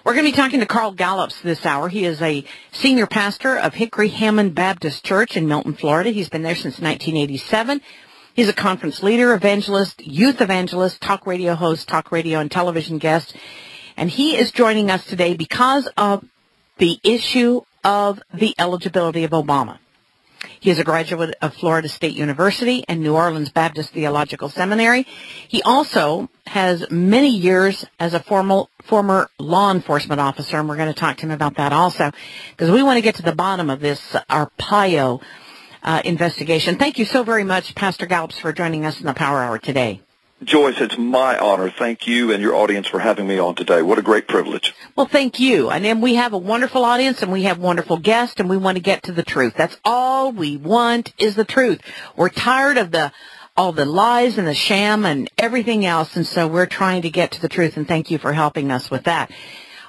We're going to be talking to Carl Gallups this hour. He is a senior pastor of Hickory Hammond Baptist Church in Milton, Florida. He's been there since 1987. He's a conference leader, evangelist, youth evangelist, talk radio host, talk radio and television guest. And he is joining us today because of the issue of the eligibility of Obama. He is a graduate of Florida State University and New Orleans Baptist Theological Seminary. He also has many years as a former law enforcement officer, and we're going to talk to him about that also, because we want to get to the bottom of this Arpaio investigation. Thank you so very much, Pastor Gallups, for joining us in the Power Hour today. Joyce, it's my honor. Thank you and your audience for having me on today. What a great privilege. Well, thank you. And then we have a wonderful audience and we have wonderful guests and we want to get to the truth. That's all we want is the truth. We're tired of all the lies and the sham and everything else, and so we're trying to get to the truth, and thank you for helping us with that.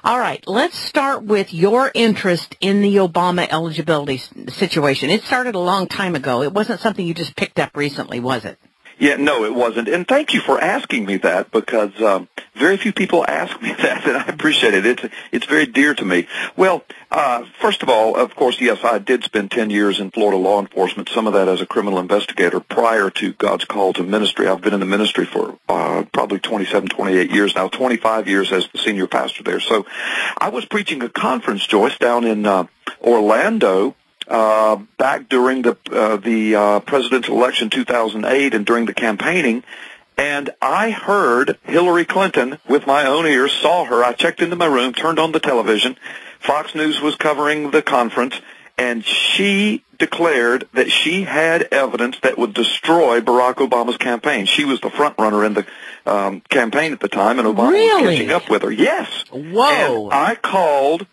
All right, let's start with your interest in the Obama eligibility situation. It started a long time ago. It wasn't something you just picked up recently, was it? Yeah, no, it wasn't. And thank you for asking me that, because very few people ask me that, and I appreciate it. It's very dear to me. Well, first of all, of course, yes, I did spend 10 years in Florida law enforcement, some of that as a criminal investigator prior to God's call to ministry. I've been in the ministry for probably 27, 28 years now, 25 years as the senior pastor there. So I was preaching a conference, Joyce, down in Orlando, back during the presidential election 2008 and during the campaigning, and I heard Hillary Clinton with my own ears, saw her. I checked into my room, turned on the television. Fox News was covering the conference, and she declared that she had evidence that would destroy Barack Obama's campaign. She was the front runner in the campaign at the time, and Obama was catching up with her. Yes. Whoa. And I called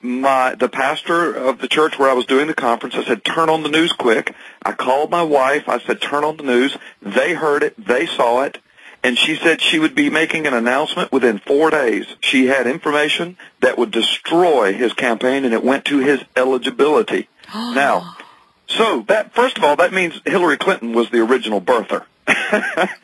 the pastor of the church where I was doing the conference. I said, turn on the news quick. I called my wife. I said, turn on the news. They heard it. They saw it. And she said she would be making an announcement within 4 days. She had information that would destroy his campaign, and it went to his eligibility. Now, so that, first of all, that means Hillary Clinton was the original birther.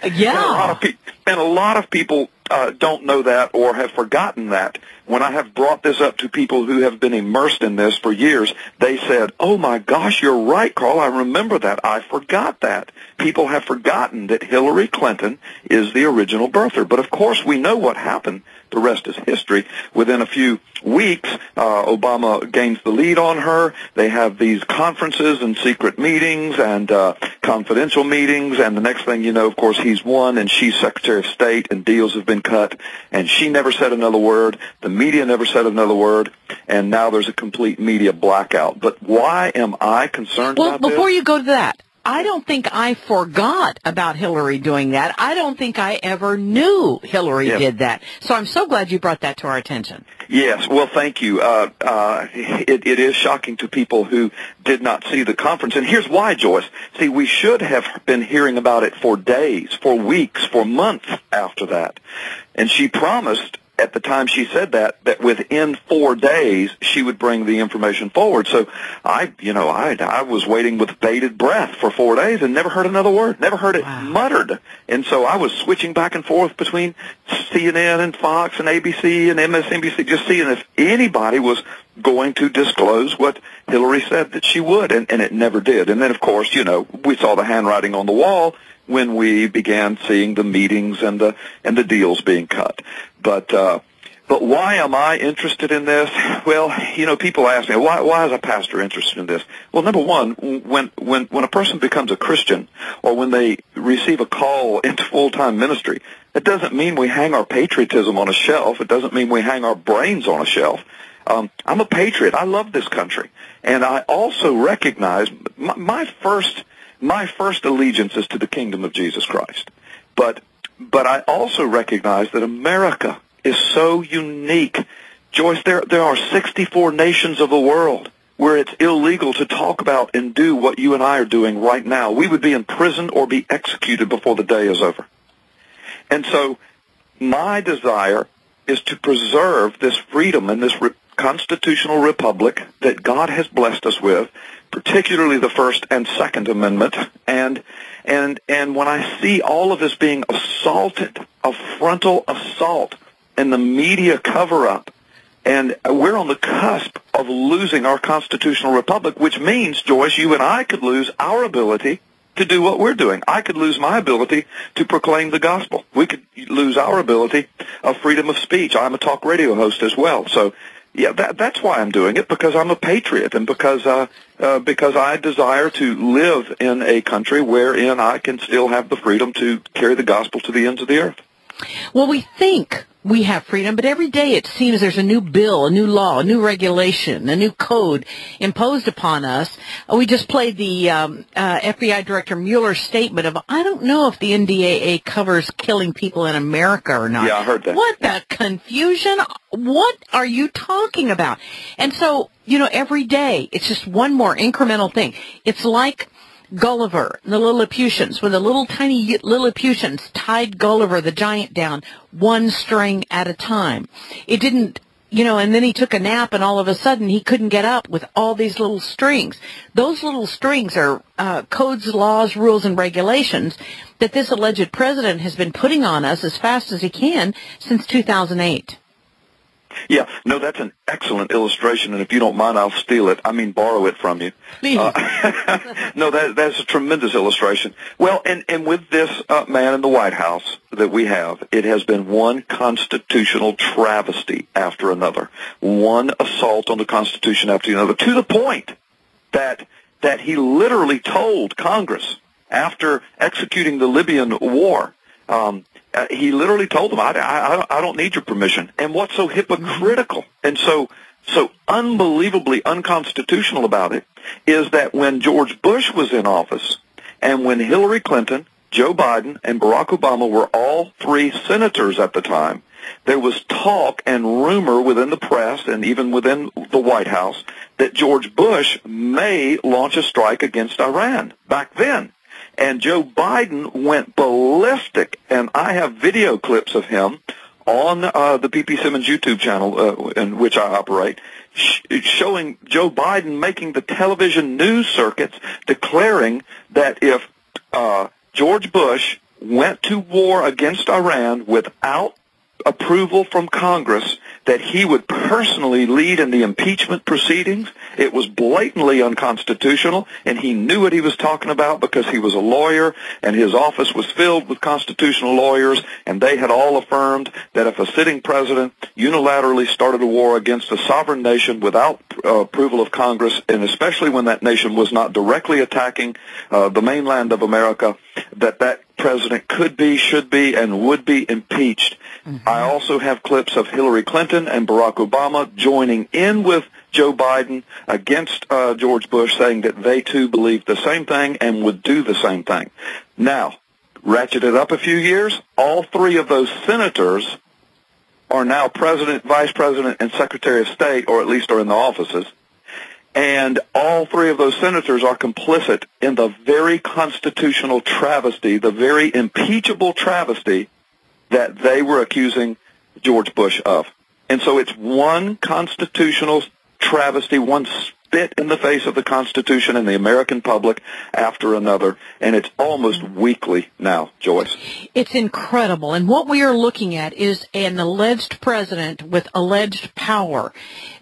Yeah. And a lot of people don't know that or have forgotten that. When I have brought this up to people who have been immersed in this for years, they said, oh my gosh, you're right, Carl, I remember that. I forgot that. People have forgotten that Hillary Clinton is the original birther. But of course, we know what happened. The rest is history. Within a few weeks, Obama gains the lead on her. They have these conferences and secret meetings and confidential meetings, and the next thing you know, of course, he's won, and she's Secretary of State, and deals have been cut, and she never said another word. The media never said another word, and now there's a complete media blackout. But why am I concerned about this? Well, before you go to that, I don't think I forgot about Hillary doing that. I don't think I ever knew Hillary did that. So I'm so glad you brought that to our attention. Yes, well, thank you. It is shocking to people who did not see the conference. And here's why, Joyce. See, we should have been hearing about it for days, for weeks, for months after that. And she promised at the time she said that within 4 days she would bring the information forward. So I was waiting with bated breath for 4 days and never heard another word, never heard it muttered. And so I was switching back and forth between CNN and Fox and ABC and MSNBC, just seeing if anybody was going to disclose what Hillary said that she would, and it never did. And then, of course, we saw the handwriting on the wall when we began seeing the meetings and the deals being cut. But why am I interested in this? Well, people ask me, why is a pastor interested in this? Well, number one, when a person becomes a Christian, or when they receive a call into full-time ministry, it doesn't mean we hang our patriotism on a shelf. It doesn't mean we hang our brains on a shelf. I'm a patriot. I love this country. And I also recognize my first allegiance is to the kingdom of Jesus Christ. But I also recognize that America is so unique. Joyce, there are 64 nations of the world where it's illegal to talk about and do what you and I are doing right now. We would be in prison or be executed before the day is over. And so my desire is to preserve this freedom and this constitutional republic that God has blessed us with, particularly the First and Second Amendment. And when I see all of this being assaulted, a frontal assault, and the media cover-up, And we're on the cusp of losing our constitutional republic, which means, Joyce, you and I could lose our ability to do what we're doing. I could lose my ability to proclaim the gospel. We could lose our ability of freedom of speech. I'm a talk radio host as well. So, yeah, that's why I'm doing it, because I'm a patriot and because I desire to live in a country wherein I can still have the freedom to carry the gospel to the ends of the earth. Well, we think we have freedom, but every day it seems there's a new bill, a new law, a new regulation, a new code imposed upon us. We just played the FBI Director Mueller's statement of, I don't know if the NDAA covers killing people in America or not. Yeah, I heard that. What the confusion? What are you talking about? And so, every day it's just one more incremental thing. It's like Gulliver, the Lilliputians, when the little tiny Lilliputians tied Gulliver the giant down one string at a time. It didn't, and then he took a nap and all of a sudden he couldn't get up with all these little strings. Those little strings are codes, laws, rules, and regulations that this alleged president has been putting on us as fast as he can since 2008. Yeah, no, that's an excellent illustration, and if you don't mind, I'll steal it. I mean, borrow it from you. Please. No, that's a tremendous illustration. Well, and with this man in the White House that we have, it has been one constitutional travesty after another, one assault on the Constitution after another, to the point that he literally told Congress after executing the Libyan war, he literally told them, I don't need your permission. And what's so hypocritical and so unbelievably unconstitutional about it is that when George Bush was in office and when Hillary Clinton, Joe Biden, and Barack Obama were all three senators at the time, there was talk and rumor within the press and even within the White House that George Bush may launch a strike against Iran back then. And Joe Biden went ballistic, and I have video clips of him on the ppsimmons YouTube channel in which I operate, showing Joe Biden making the television news circuits declaring that if George Bush went to war against Iran without approval from Congress, that he would personally lead in the impeachment proceedings. It was blatantly unconstitutional, and he knew what he was talking about because he was a lawyer, and his office was filled with constitutional lawyers, and they had all affirmed that if a sitting president unilaterally started a war against a sovereign nation without approval of Congress, and especially when that nation was not directly attacking the mainland of America, that president could be, should be, and would be impeached. Mm-hmm. I also have clips of Hillary Clinton and Barack Obama joining in with Joe Biden against George Bush, saying that they too believed the same thing and would do the same thing. Now, ratchet it up a few years, all three of those senators are now president, vice president, and secretary of state, or at least are in the offices. And all three of those senators are complicit in the very constitutional travesty, the very impeachable travesty that they were accusing George Bush of. And so it's one constitutional travesty, one spit in the face of the Constitution and the American public after another. And it's almost weekly now, Joyce. It's incredible. And what we are looking at is an alleged president with alleged power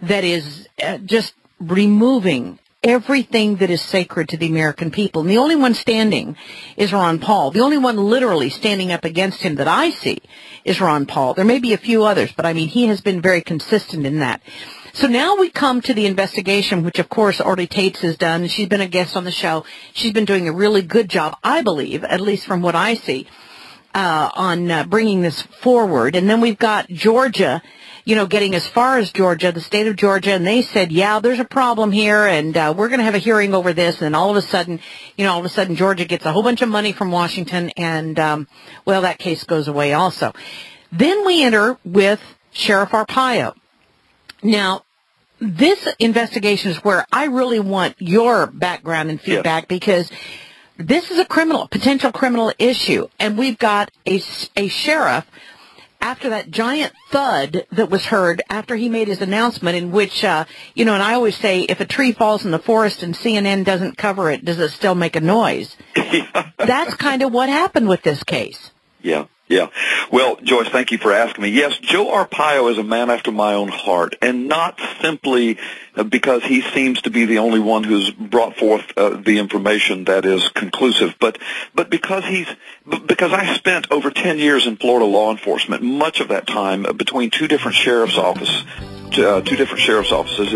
that is just removing everything that is sacred to the American people. And the only one standing is Ron Paul. The only one literally standing up against him that I see is Ron Paul. There may be a few others, but I mean, he has been very consistent in that. So now we come to the investigation, which of course Orly Tates has done. She's been a guest on the show. She's been doing a really good job, I believe, at least from what I see, on bringing this forward. And then we've got Georgia, getting as far as Georgia, the state of Georgia, and they said, yeah, there's a problem here, and we're going to have a hearing over this. And then all of a sudden, Georgia gets a whole bunch of money from Washington, and, that case goes away also. Then we enter with Sheriff Arpaio. Now, this investigation is where I really want your background and feedback, because this is a potential criminal issue, and we've got a sheriff after that giant thud that was heard after he made his announcement, in which, and I always say, if a tree falls in the forest and CNN doesn't cover it, does it still make a noise? That's kind of what happened with this case. Yeah. Yeah. Well, Joyce, thank you for asking me. Yes, Joe Arpaio is a man after my own heart, and not simply because he seems to be the only one who's brought forth the information that is conclusive, but because I spent over 10 years in Florida law enforcement, much of that time between two different sheriff's offices, a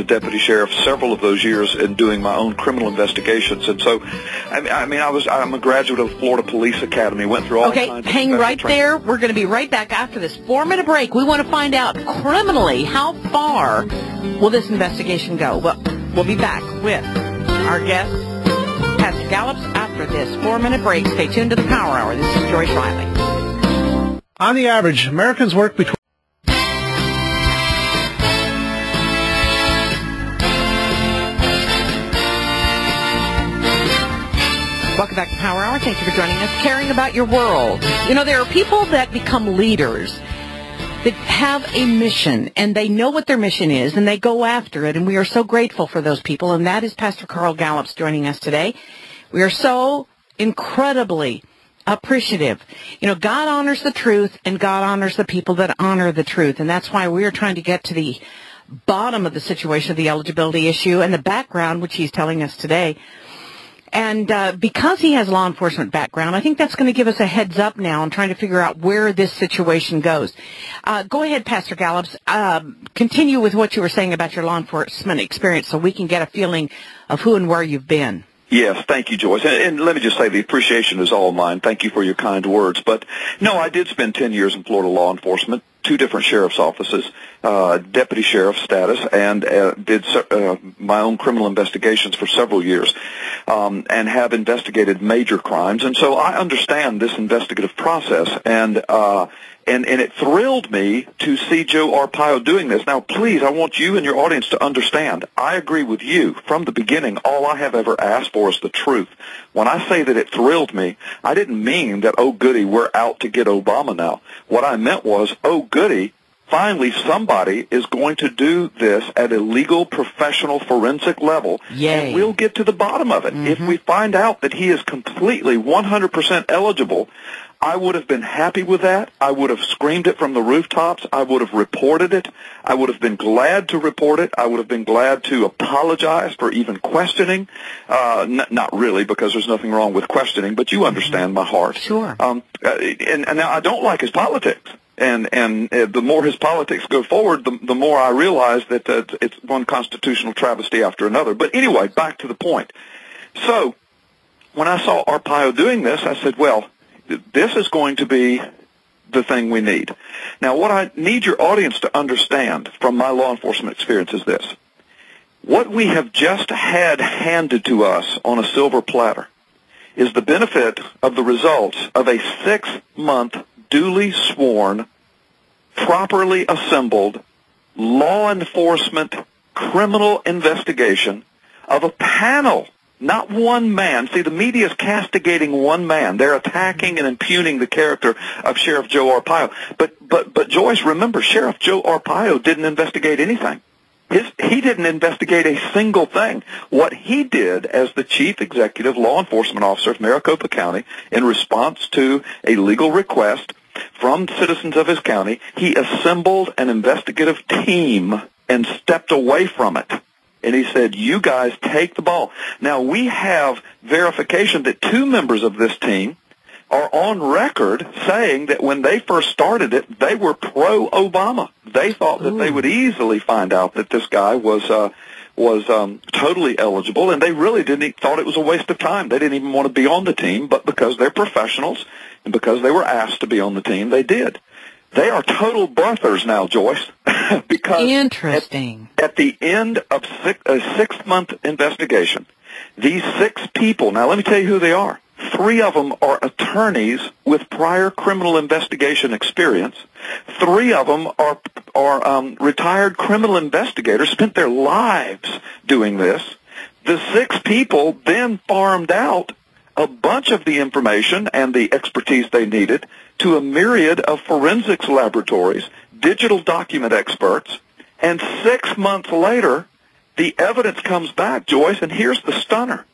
deputy sheriff, several of those years in doing my own criminal investigations. And so, I'm a graduate of Florida Police Academy, went through all kinds of hang right there. We're going to be right back after this 4-minute break. We want to find out criminally how far will this investigation go. Well, we'll be back with our guest, Pastor Gallups, after this 4-minute break. Stay tuned to the Power Hour. This is Joyce Riley. On the average, Americans work between Welcome back to Power Hour. Thank you for joining us. Caring about your world. You know, there are people that become leaders that have a mission, and they know what their mission is, and they go after it, and we are so grateful for those people, and that is Pastor Carl Gallups joining us today. We are so incredibly appreciative. You know, God honors the truth, and God honors the people that honor the truth, and that's why we are trying to get to the bottom of the situation of the eligibility issue and the background, which he's telling us today. And because he has law enforcement background, I think that's going to give us a heads up now on trying to figure out where this situation goes. Go ahead, Pastor Gallups. Continue with what you were saying about your law enforcement experience so we can get a feeling of who and where you've been. Yes, thank you, Joyce. And let me just say the appreciation is all mine. Thank you for your kind words. But, no, I did spend 10 years in Florida law enforcement, 2 different sheriff's offices, deputy sheriff status, and did my own criminal investigations for several years, and have investigated major crimes. And so I understand this investigative process, and it thrilled me to see Joe Arpaio doing this. Now, please, I want you and your audience to understand, I agree with you. From the beginning, all I have ever asked for is the truth. When I say that it thrilled me, I didn't mean that, oh, goody, we're out to get Obama now. What I meant was, oh, goody, finally somebody is going to do this at a legal, professional, forensic level, Yay. And we'll get to the bottom of it. Mm-hmm. If we find out that he is completely 100% eligible, I would have been happy with that. I would have screamed it from the rooftops. I would have reported it. I would have been glad to report it. I would have been glad to apologize for even questioning. Not really, because there's nothing wrong with questioning, but you understand my heart. Sure. And now I don't like his politics. And the more his politics go forward, the more I realize that it's one constitutional travesty after another. But anyway, back to the point. So when I saw Arpaio doing this, I said, well, this is going to be the thing we need. Now, what I need your audience to understand from my law enforcement experience is this. What we have just had handed to us on a silver platter is the benefit of the results of a 6-month, duly sworn, properly assembled law enforcement criminal investigation of a panel. Not one man. See, the media is castigating one man. They're attacking and impugning the character of Sheriff Joe Arpaio. But Joyce, remember, Sheriff Joe Arpaio didn't investigate anything. He didn't investigate a single thing. What he did as the Chief Executive Law Enforcement Officer of Maricopa County, in response to a legal request from citizens of his county, he assembled an investigative team and stepped away from it. And he said, you guys take the ball. Now, we have verification that 2 members of this team are on record saying that when they first started it, they were pro-Obama. They thought that they would easily find out that this guy was totally eligible, and they really thought it was a waste of time. They didn't even want to be on the team, but because they're professionals and because they were asked to be on the team, they did. They are total birthers now, Joyce, because Interesting. At the end of a 6-month investigation, these 6 people, now let me tell you who they are. 3 of them are attorneys with prior criminal investigation experience. 3 of them are retired criminal investigators, spent their lives doing this. The 6 people then farmed out a bunch of the information and the expertise they needed to a myriad of forensics laboratories, digital document experts, and 6 months later, the evidence comes back, Joyce, and here's the stunner.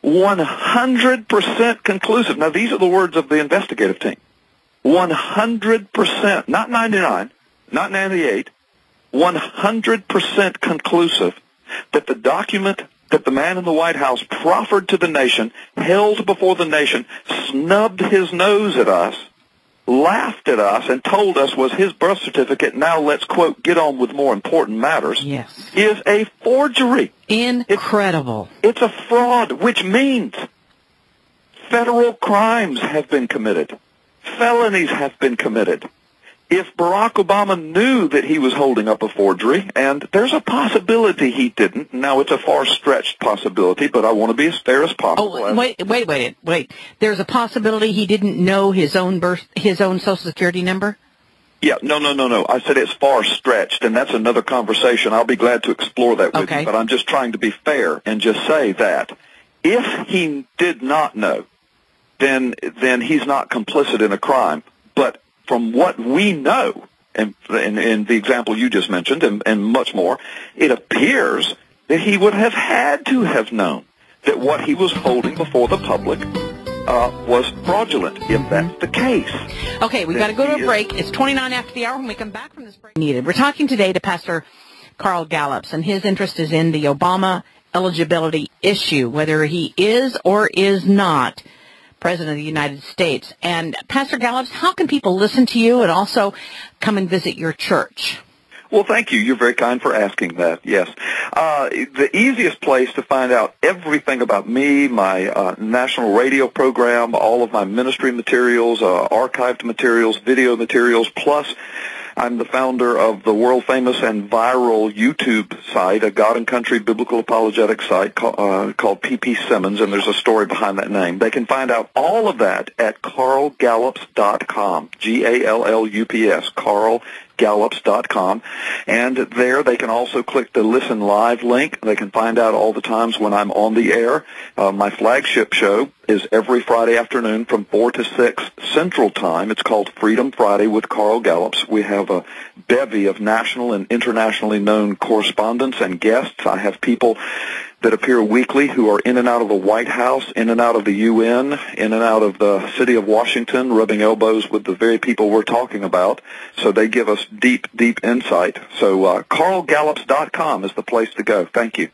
100% conclusive. Now, these are the words of the investigative team. 100%, not 99, not 98, 100% conclusive that the document that the man in the White House proffered to the nation, held before the nation, snubbed his nose at us, laughed at us, and told us was his birth certificate, now let's, quote, get on with more important matters, yes, is a forgery. Incredible. It's a fraud, which means federal crimes have been committed. Felonies have been committed. If Barack Obama knew that he was holding up a forgery, and there's a possibility he didn't, now it's a far-stretched possibility, but I want to be as fair as possible. Oh, wait. There's a possibility he didn't know his own Social Security number? Yeah, no. I said it's far-stretched, and that's another conversation. I'll be glad to explore that with you, but I'm just trying to be fair and just say that if he did not know, then he's not complicit in a crime. But from what we know, and in the example you just mentioned, and much more, it appears that he would have had to have known that what he was holding before the public was fraudulent, if that's the case. Okay, we've got to go to a break. It's 29 after the hour. When we come back from this break, we're talking today to Pastor Carl Gallups, and his interest is in the Obama eligibility issue, whether he is or is not President of the United States. And Pastor Gallups, how can people listen to you and also come and visit your church? Well, thank you. You're very kind for asking that, yes. The easiest place to find out everything about me, my national radio program, all of my ministry materials, archived materials, video materials, plus I'm the founder of the world-famous and viral YouTube site, a God and Country biblical apologetic site called ppsimmons, and there's a story behind that name. They can find out all of that at carlgallups.com, Gallups, carlgallups.com, and there they can also click the Listen Live link. They can find out all the times when I'm on the air. My flagship show is every Friday afternoon from 4 to 6 Central Time. It's called Freedom Friday with Carl Gallups. We have a bevy of national and internationally known correspondents and guests. I have people that appear weekly who are in and out of the White House, in and out of the UN, in and out of the city of Washington, rubbing elbows with the very people we're talking about. So they give us deep, deep insight. So carlgallups.com is the place to go. Thank you.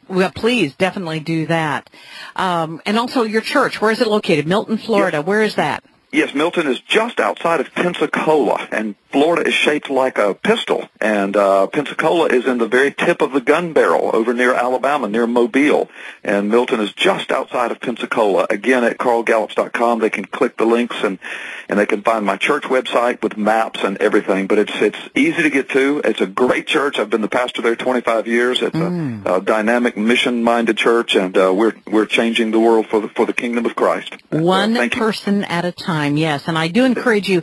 Well, please definitely do that. And also your church, where is it located? Milton, Florida. Yes. Where is that? Yes, Milton is just outside of Pensacola, and Florida is shaped like a pistol, and Pensacola is in the very tip of the gun barrel over near Alabama, near Mobile, and Milton is just outside of Pensacola. Again, at carlgallups.com, they can click the links, and they can find my church website with maps and everything, but it's easy to get to. It's a great church. I've been the pastor there 25 years. It's a dynamic, mission-minded church, and we're changing the world for the kingdom of Christ. One person at a time. Yes, and I do encourage you.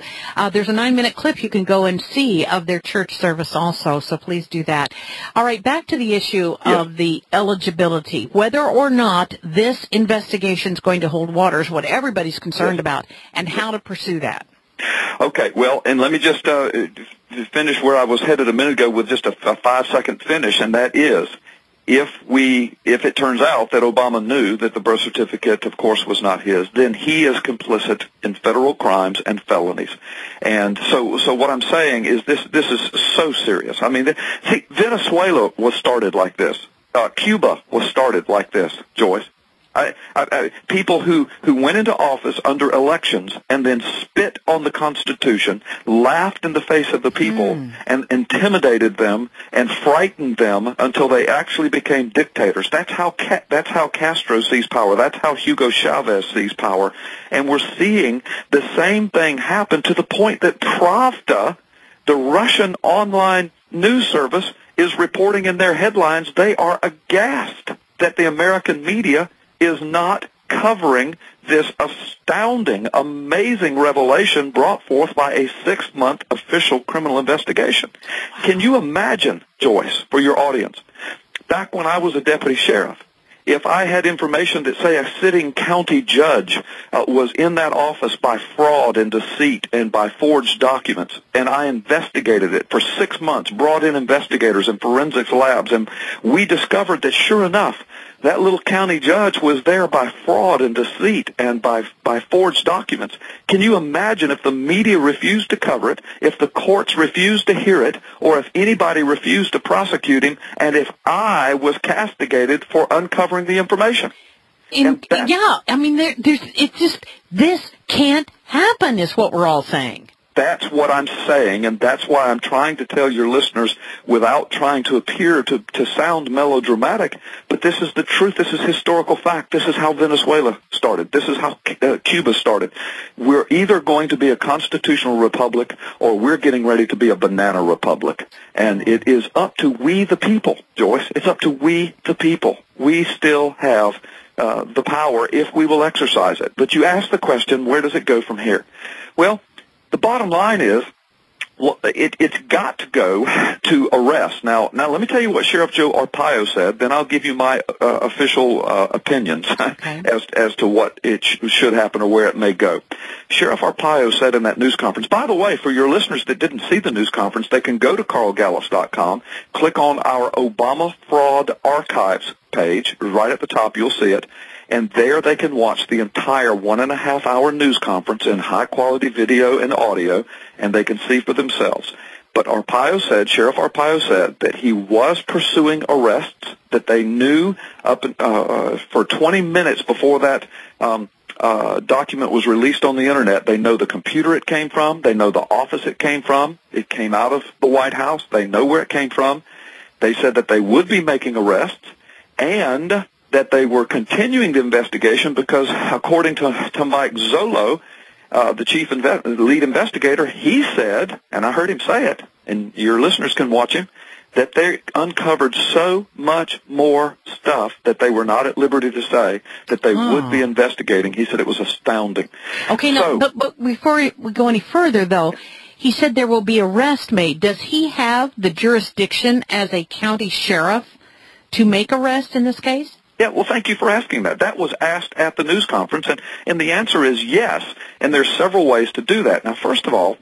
There's a 9-minute clip you can go and see of their church service also, so please do that. All right, back to the issue of the eligibility. Whether or not this investigation is going to hold water is what everybody's concerned about, and how to pursue that. Okay, well, and let me just finish where I was headed a minute ago with just a 5-second finish, and that is, if it turns out that Obama knew that the birth certificate, of course, was not his, then he is complicit in federal crimes and felonies. And so what I'm saying is this is so serious. I mean, see, Venezuela was started like this. Cuba was started like this, Joyce. People who went into office under elections and then spit on the Constitution, laughed in the face of the people, and intimidated them and frightened them until they actually became dictators. That's how Castro sees power. That's how Hugo Chavez sees power. And we're seeing the same thing happen to the point that Pravda, the Russian online news service, is reporting in their headlines they are aghast that the American media is not covering this astounding, amazing revelation brought forth by a 6-month official criminal investigation. Can you imagine, Joyce, for your audience, back when I was a deputy sheriff, if I had information that, say, a sitting county judge was in that office by fraud and deceit and by forged documents, and I investigated it for 6 months, brought in investigators and forensics labs, and we discovered that, sure enough, That little county judge was there by fraud and deceit and by forged documents. Can you imagine if the media refused to cover it, if the courts refused to hear it, or if anybody refused to prosecute him, and if I was castigated for uncovering the information? Yeah, I mean, this can't happen is what we're all saying. That's what I'm saying, and that's why I'm trying to tell your listeners without trying to appear to sound melodramatic, but this is the truth. This is historical fact. This is how Venezuela started. This is how Cuba started. We're either going to be a constitutional republic or we're getting ready to be a banana republic. And it is up to we the people, Joyce. It's up to we the people. We still have the power if we will exercise it. But you ask the question, where does it go from here? Well, the bottom line is, it's got to go to arrest. Now, let me tell you what Sheriff Joe Arpaio said. Then I'll give you my official opinions as to what it should happen or where it may go. Sheriff Arpaio said in that news conference. By the way, for your listeners that didn't see the news conference, they can go to carlgallups.com, click on our Obama Fraud Archives page. Right at the top, you'll see it. And there they can watch the entire 1.5-hour news conference in high-quality video and audio, and they can see for themselves. But Sheriff Arpaio said that he was pursuing arrests, that they knew for 20 minutes before that document was released on the Internet. They know the computer it came from. They know the office it came from. It came out of the White House. They know where it came from. They said that they would be making arrests, and that they were continuing the investigation because, according to Mike Zollo, the lead investigator, he said, and I heard him say it, and your listeners can watch him, that they uncovered so much more stuff that they were not at liberty to say that they would be investigating. He said it was astounding. Okay, but before we go any further, though, he said there will be arrest made. Does he have the jurisdiction as a county sheriff to make arrests in this case? Yeah, well, thank you for asking that. That was asked at the news conference, and the answer is yes, and there's several ways to do that. Now, first of all,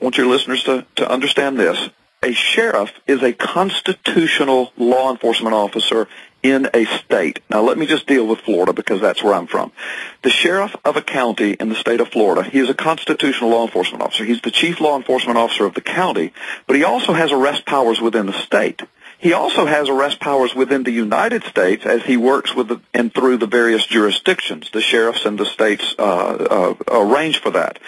I want your listeners to understand this. A sheriff is a constitutional law enforcement officer in a state. Now, let me just deal with Florida because that's where I'm from. The sheriff of a county in the state of Florida, he is a constitutional law enforcement officer. He's the chief law enforcement officer of the county, but he also has arrest powers within the state. He also has arrest powers within the United States as he works with and through the various jurisdictions. The sheriffs and the states arrange for that.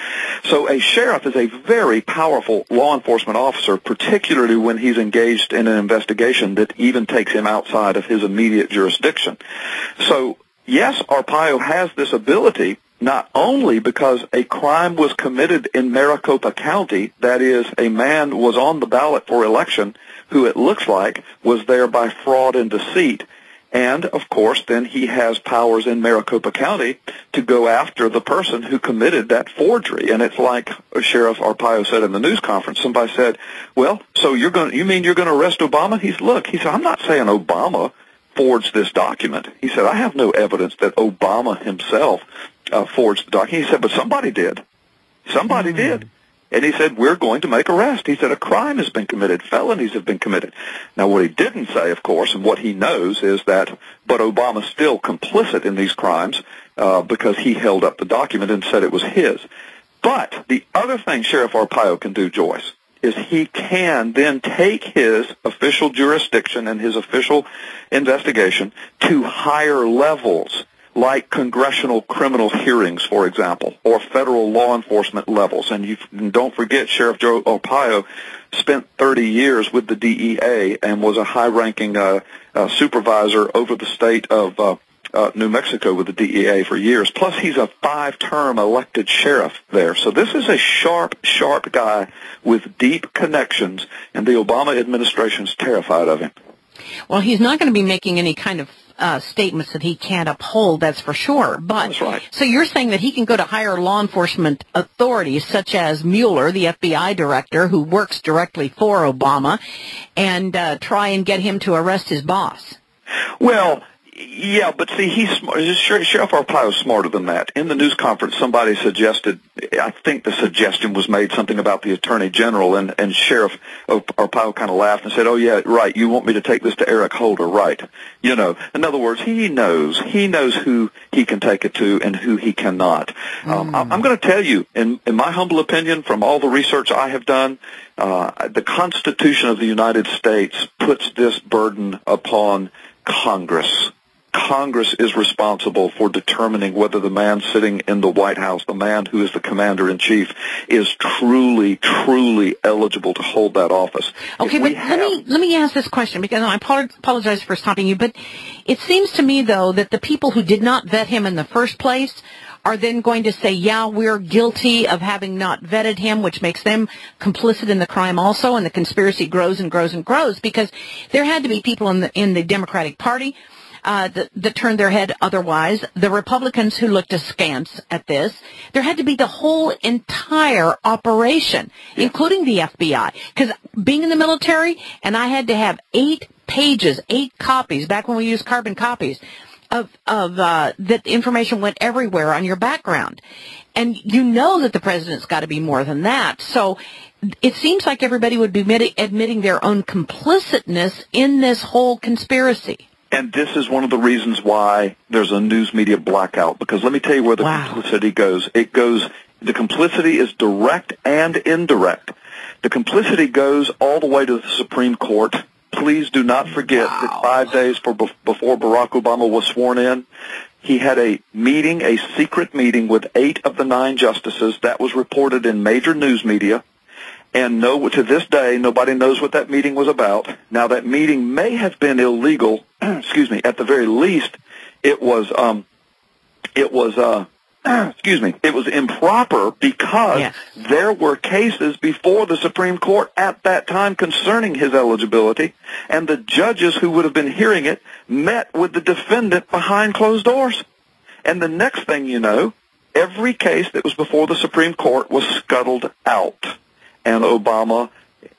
So a sheriff is a very powerful law enforcement officer, particularly when he's engaged in an investigation that even takes him outside of his immediate jurisdiction. So, yes, Arpaio has this ability, not only because a crime was committed in Maricopa County, that is, a man was on the ballot for election who it looks like was there by fraud and deceit, and, of course, then he has powers in Maricopa County to go after the person who committed that forgery. And it's like Sheriff Arpaio said in the news conference. Somebody said, well, so you mean you're going to arrest Obama? He said, I'm not saying Obama forged this document. He said, I have no evidence that Obama himself forged the document. He said, but somebody did. Somebody did. And he said, we're going to make arrests. He said, a crime has been committed. Felonies have been committed. Now, what he didn't say, of course, and what he knows is that, but Obama's still complicit in these crimes because he held up the document and said it was his. But the other thing Sheriff Arpaio can do, Joyce, is he can then take his official jurisdiction and his official investigation to higher levels, like congressional criminal hearings, for example, or federal law enforcement levels. And don't forget, Sheriff Joe Arpaio spent 30 years with the DEA and was a high-ranking supervisor over the state of New Mexico with the DEA for years. Plus, he's a 5-term elected sheriff there. So this is a sharp, sharp guy with deep connections, and the Obama administration's terrified of him. Well, he's not going to be making any kind of statements that he can't uphold, that's for sure. But that's right. So you're saying that he can go to higher law enforcement authorities, such as Mueller, the FBI director, who works directly for Obama, and try and get him to arrest his boss. Well, Yeah, but see, he's smart. Sheriff Arpaio's smarter than that. In the news conference, somebody suggested, I think the suggestion was made something about the Attorney General, and Sheriff Arpaio kind of laughed and said, oh, yeah, right, you want me to take this to Eric Holder, right? You know, in other words, he knows who he can take it to and who he cannot. I'm going to tell you, in my humble opinion, from all the research I have done, the Constitution of the United States puts this burden upon Congress. Congress is responsible for determining whether the man sitting in the White House, the man who is the commander-in-chief, is truly, truly eligible to hold that office. Okay, but let me ask this question, because I apologize for stopping you, but it seems to me, though, that the people who did not vet him in the first place are then going to say, yeah, we're guilty of having not vetted him, which makes them complicit in the crime also, and the conspiracy grows and grows and grows, because there had to be people in the Democratic Party that turned their head otherwise, the Republicans who looked askance at this. There had to be the whole entire operation, including the FBI. Because being in the military, and I had to have 8 copies, back when we used carbon copies, of that information went everywhere on your background. And you know that the president's got to be more than that. So it seems like everybody would be admitting their own complicitness in this whole conspiracy. And this is one of the reasons why there's a news media blackout, because let me tell you where the complicity goes. The complicity is direct and indirect. The complicity goes all the way to the Supreme Court. Please do not forget that 5 days before Barack Obama was sworn in, he had a secret meeting with 8 of the 9 justices. That was reported in major news media. And to this day, nobody knows what that meeting was about. Now, that meeting may have been illegal. Excuse me. At the very least, it was improper, because there were cases before the Supreme Court at that time concerning his eligibility, and the judges who would have been hearing it met with the defendant behind closed doors. And the next thing you know, every case that was before the Supreme Court was scuttled out. And Obama,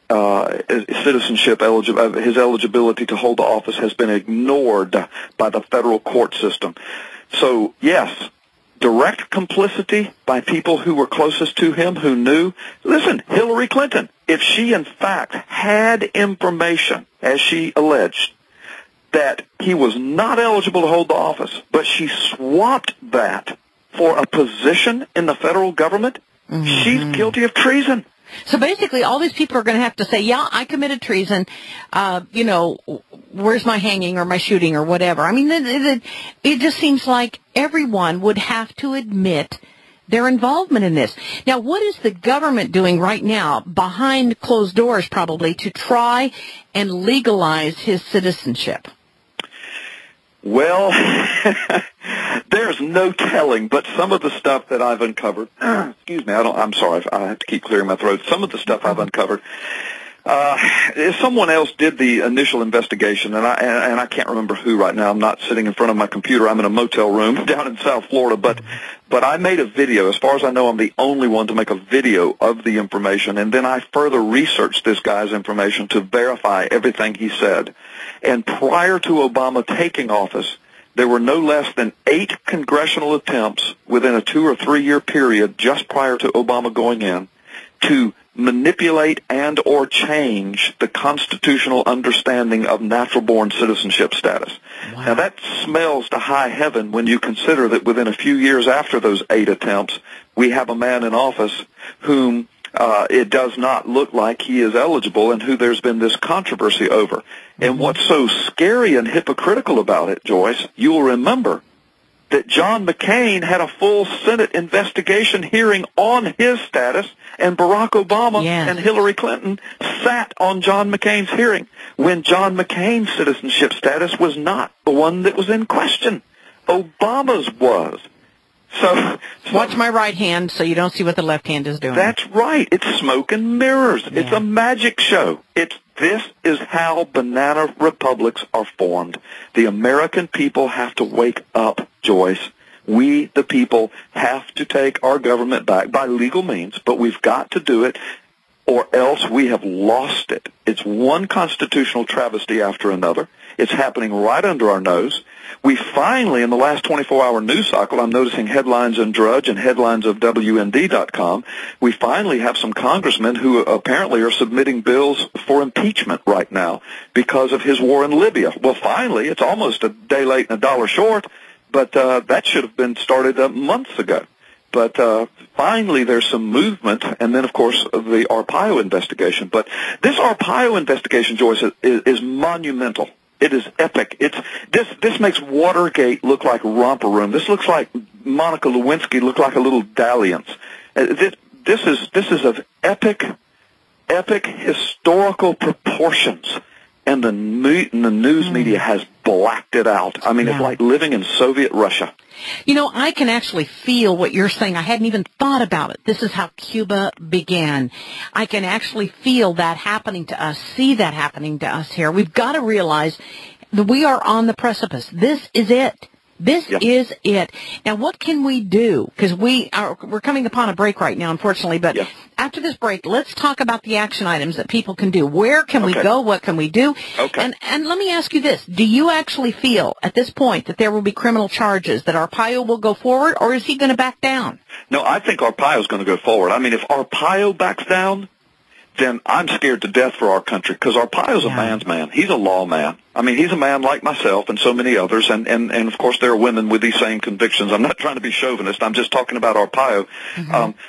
his eligibility to hold the office has been ignored by the federal court system. So, yes, direct complicity by people who were closest to him, who knew. Listen, Hillary Clinton, if she in fact had information, as she alleged, that he was not eligible to hold the office, but she swapped that for a position in the federal government, she's guilty of treason. So basically, all these people are going to have to say, yeah, I committed treason, where's my hanging or my shooting or whatever. I mean, it just seems like everyone would have to admit their involvement in this. Now, what is the government doing right now, behind closed doors probably, to try and legalize his citizenship? Well, there's no telling, but some of the stuff that I've uncovered, excuse me, I'm sorry, I have to keep clearing my throat. Some of the stuff I've uncovered, someone else did the initial investigation, and I can't remember who right now. I'm not sitting in front of my computer. I'm in a motel room down in South Florida, but I made a video. As far as I know, I'm the only one to make a video of the information, and then I further researched this guy's information to verify everything he said. And prior to Obama taking office, there were no less than 8 congressional attempts within a 2 or 3 year period just prior to Obama going in to manipulate and or change the constitutional understanding of natural-born citizenship status. Wow. Now, that smells to high heaven when you consider that within a few years after those 8 attempts, we have a man in office whom it does not look like he is eligible and who there's been this controversy over. And what's so scary and hypocritical about it, Joyce, you will remember that John McCain had a full Senate investigation hearing on his status, and Barack Obama and Hillary Clinton sat on John McCain's hearing when John McCain's citizenship status was not the one that was in question. Obama's was. So watch my right hand so you don't see what the left hand is doing. That's right. It's smoke and mirrors. Yeah. It's a magic show. This is how banana republics are formed. The American people have to wake up, Joyce. We, the people, have to take our government back by legal means, but we've got to do it, or else we have lost it. It's one constitutional travesty after another. It's happening right under our nose. We finally, in the last 24-hour news cycle, I'm noticing headlines in Drudge and headlines of WND.com, we finally have some congressmen who apparently are submitting bills for impeachment right now because of his war in Libya. Well, finally, it's almost a day late and a dollar short, but that should have been started months ago. But finally, there's some movement, and then, of course, the Arpaio investigation. But this Arpaio investigation, Joyce, is monumental. It is epic. This makes Watergate look like Romper Room. This looks like Monica Lewinsky look like a little dalliance. This is of epic historical proportions. And the news media has blacked it out. I mean, It's like living in Soviet Russia. You know, I can actually feel what you're saying. I hadn't even thought about it. This is how Cuba began. I can actually feel that happening to us, see that happening to us here. We've got to realize that we are on the precipice. This is it. This is it. Now, what can we do? Because we're coming upon a break right now, unfortunately. But after this break, let's talk about the action items that people can do. Where can we go? What can we do? Okay. And let me ask you this. Do you actually feel at this point that there will be criminal charges, that Arpaio will go forward, or is he going to back down? No, I think Arpaio's going to go forward. I mean, if Arpaio backs down, then I'm scared to death for our country, because Arpaio's a man's man. He's a lawman. I mean, he's a man like myself and so many others, and of course there are women with these same convictions. I'm not trying to be chauvinist. I'm just talking about Arpaio.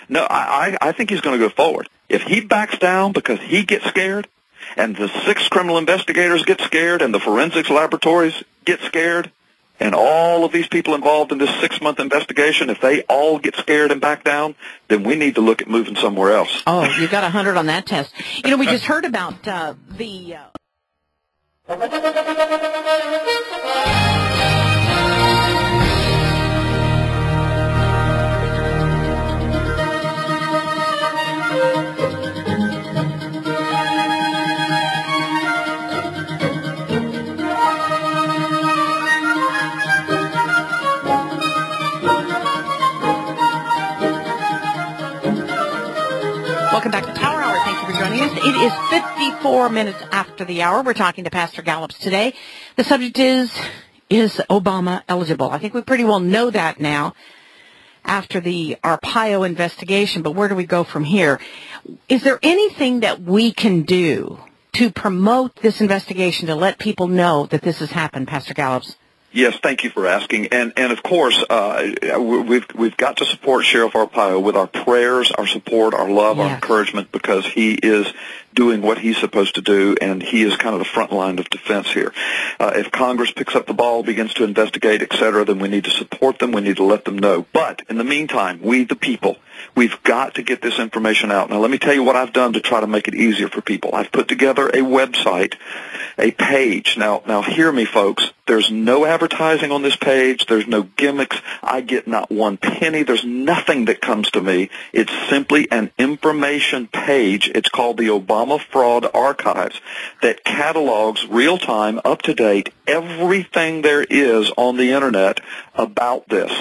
No, I think he's going to go forward. If he backs down because he gets scared, and the 6 criminal investigators get scared, and the forensics laboratories get scared, and all of these people involved in this 6-month investigation, if they all get scared and back down, then we need to look at moving somewhere else. Oh, you got 100 on that test. You know, we just heard about the... Welcome back to Tower Hour. Thank you for joining us. It is 54 minutes after the hour. We're talking to Pastor Gallups today. The subject is Obama eligible? I think we pretty well know that now after the Arpaio investigation, but where do we go from here? Is there anything that we can do to promote this investigation, to let people know that this has happened, Pastor Gallups? Yes, thank you for asking. And of course, we've got to support Sheriff Arpaio with our prayers, our support, our love, our encouragement, because he is doing what he's supposed to do, and he is kind of the front line of defense here. If Congress picks up the ball, begins to investigate, et cetera, then we need to support them. We need to let them know. But in the meantime, we, the people, we've got to get this information out. Now, let me tell you what I've done to try to make it easier for people. I've put together a website, a page. Now, hear me, folks. There's no advertising on this page. There's no gimmicks. I get not one penny. There's nothing that comes to me. It's simply an information page. It's called the Obama Fraud Archives that catalogs real-time, up-to-date, everything there is on the Internet about this,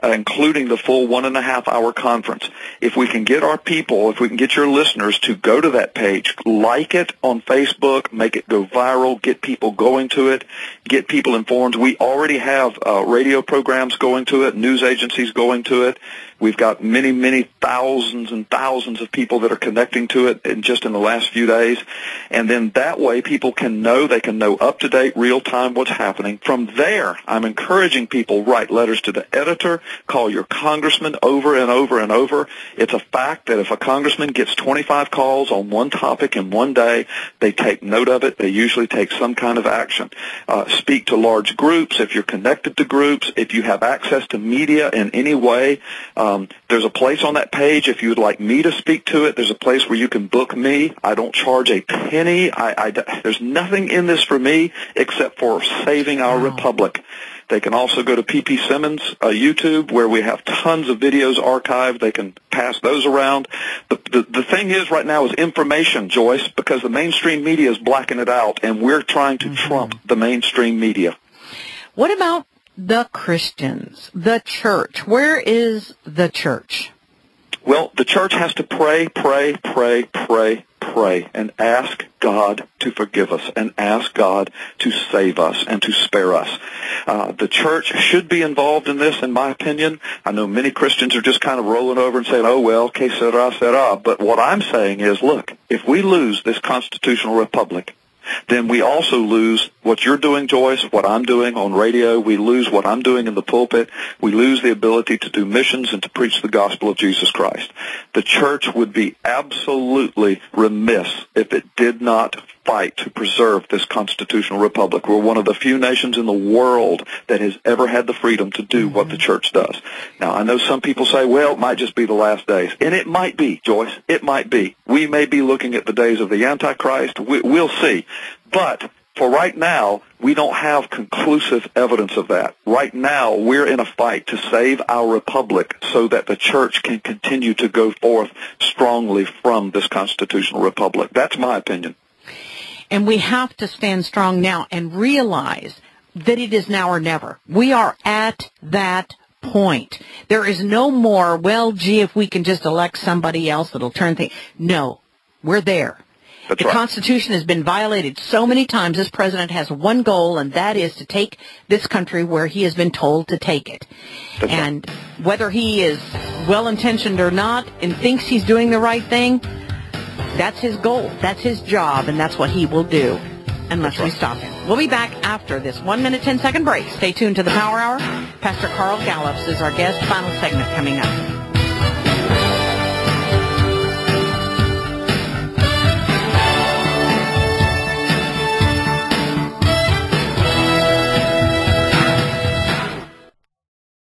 including the full 1.5-hour conference. If we can get our people, if we can get your listeners to go to that page, like it on Facebook, make it go viral, get people going to it, get people informed. We already have radio programs going to it, news agencies going to it. We've got many, many thousands and thousands of people that are connecting to it in the last few days. And then that way people can know, they can know up-to-date, real-time what's happening. From there, I'm encouraging people, write letters to the editor, call your congressman over and over and over. It's a fact that if a congressman gets 25 calls on one topic in one day, they take note of it. They usually take some kind of action. Speak to large groups if you're connected to groups. If you have access to media in any way, there's a place on that page if you would like me to speak to it. There's a place where you can book me. I don't charge a penny. There's nothing in this for me except for saving our republic. They can also go to ppsimmons YouTube, where we have tons of videos archived. They can pass those around. The thing is right now is information, Joyce, because the mainstream media is blacking it out, and we're trying to trump the mainstream media. What about the Christians, the church? Where is the church? Well, the church has to pray, pray, pray, pray, pray and ask God to forgive us and ask God to save us and to spare us. The church should be involved in this, in my opinion. I know many Christians are just kind of rolling over and saying, oh, well, que sera, sera. But what I'm saying is, look, if we lose this constitutional republic, then we also lose what you're doing, Joyce, what I'm doing on radio. We lose what I'm doing in the pulpit. We lose the ability to do missions and to preach the gospel of Jesus Christ. The church would be absolutely remiss if it did not fight to preserve this constitutional republic. We're one of the few nations in the world that has ever had the freedom to do what the church does. Now, I know some people say, well, it might just be the last days. And it might be, Joyce. It might be. We may be looking at the days of the Antichrist. We'll see. But for right now, we don't have conclusive evidence of that. Right now, we're in a fight to save our republic so that the church can continue to go forth strongly from this constitutional republic. That's my opinion. And we have to stand strong now and realize that it is now or never. We are at that point. There is no more, well, gee, if we can just elect somebody else that'll turn things. No, we're there. That's the right. Constitution has been violated so many times. This president has one goal, and that is to take this country where he has been told to take it. That's and right. Whether he is well-intentioned or not and thinks he's doing the right thing, that's his goal. That's his job, and that's what he will do unless we stop him. We'll be back after this 1 minute, 10-second break. Stay tuned to the Power Hour. Pastor Carl Gallups is our guest. Final segment coming up.